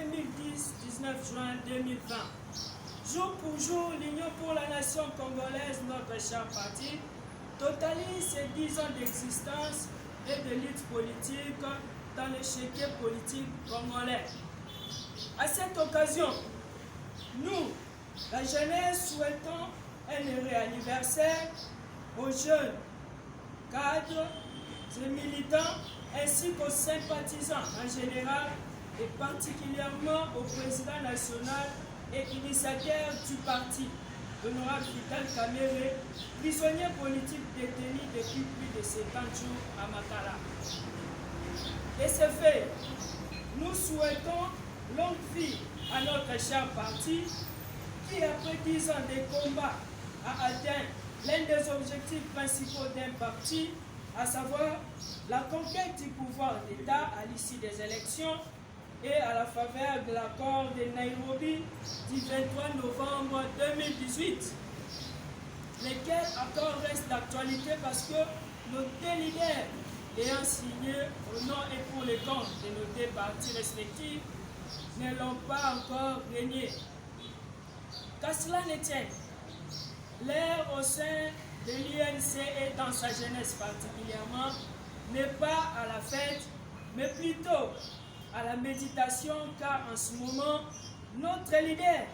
2010-19 juin 2020. Jour pour jour, l'Union pour la nation congolaise, notre cher parti, totalise ses 10 ans d'existence et de lutte politique dans l'échiquier politique congolais. À cette occasion, nous, la jeunesse, souhaitons un heureux anniversaire aux jeunes cadres et militants ainsi qu'aux sympathisants en général et particulièrement au président national et initiateur du parti, l'honorable Vital Kamerhe, prisonnier politique détenu depuis plus de 50 jours à Makala. Et ce fait, nous souhaitons longue vie à notre cher parti qui, après 10 ans de combat, a atteint l'un des objectifs principaux d'un parti, à savoir la conquête du pouvoir d'État à l'issue des élections et à la faveur de l'accord de Nairobi du 23 novembre 2018. Lequel accord reste d'actualité parce que nos deux leaders ayant signé au nom et pour le compte de nos deux partis respectifs ne l'ont pas encore renié. Qu'à cela ne tienne, l'ère au sein de l'UNC et dans sa jeunesse particulièrement n'est pas à la fête, mais plutôt à la méditation, car en ce moment, notre leader,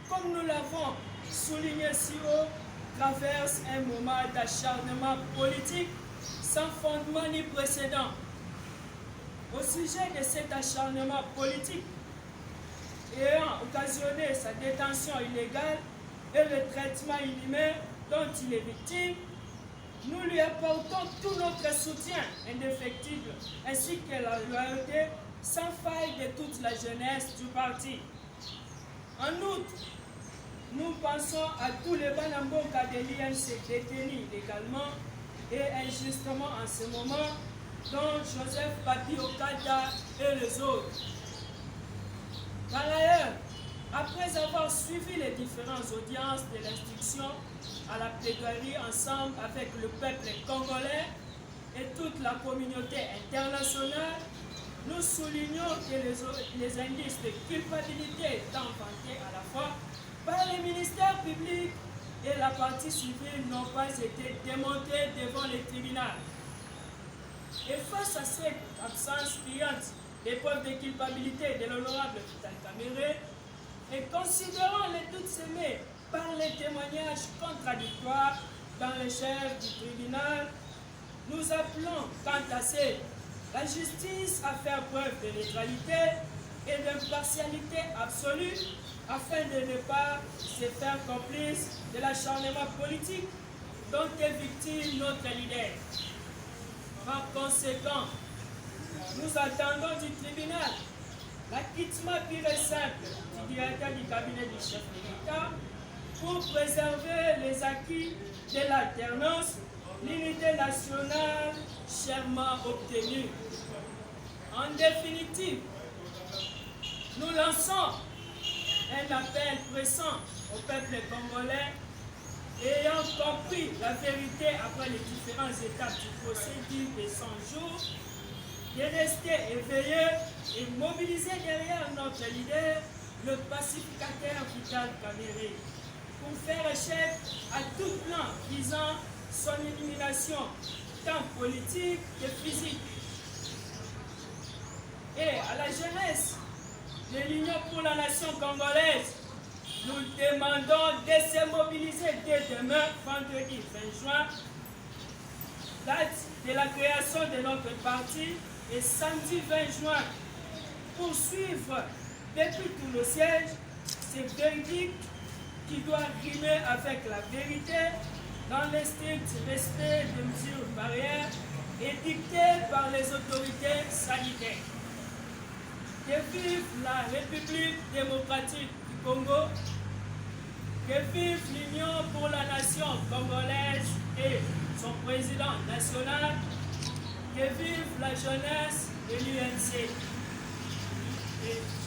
comme nous l'avons souligné si haut, traverse un moment d'acharnement politique sans fondement ni précédent. Au sujet de cet acharnement politique, ayant occasionné sa détention illégale et le traitement inhumain dont il est victime, nous lui apportons tout notre soutien indéfectible ainsi que la loyauté sans faille de toute la jeunesse du parti. En outre, nous pensons à tous les Banamboka de l'INC détenus illégalement et injustement en ce moment, dont Joseph Papi Okada et les autres. Par ailleurs, après avoir suivi les différentes audiences de l'instruction à la plaidoirie ensemble avec le peuple congolais et toute la communauté internationale, nous soulignons que les indices de culpabilité étant vantés à la fois par les ministères publics et la partie civile n'ont pas été démontés devant les tribunaux. Et face à cette absence criante des preuves de culpabilité de l'honorable Vital Kamerhe, et considérant les doutes semés par les témoignages contradictoires dans les chefs du tribunal, nous appelons quant à la justice à faire preuve de neutralité et d'impartialité absolue afin de ne pas se faire complice de l'acharnement politique dont est victime notre leader. Par conséquent, nous attendons du tribunal l'acquittement pur et simple du directeur du cabinet du chef de l'État pour préserver les acquis de l'alternance, l'unité nationale chèrement obtenue. En définitive, nous lançons un appel pressant au peuple congolais ayant compris la vérité après les différentes étapes du procédure de 100 jours, de rester éveillés et mobilisés derrière notre leader, le pacificateur Vital Kamerhe, pour faire échec à tout plan visant son élimination, tant politique que physique. Et à la jeunesse de l'Union pour la nation congolaise, nous demandons de se mobiliser dès demain, vendredi 20 juin, date de la création de notre parti, et samedi 20 juin, pour suivre depuis tout le siège ces verdicts qui doivent rimer avec la vérité dans le strict respect des mesures barrières édictées par les autorités sanitaires. Que vive la République démocratique du Congo, que vive l'Union pour la nation congolaise et son président national, que vive la jeunesse de l'UNC.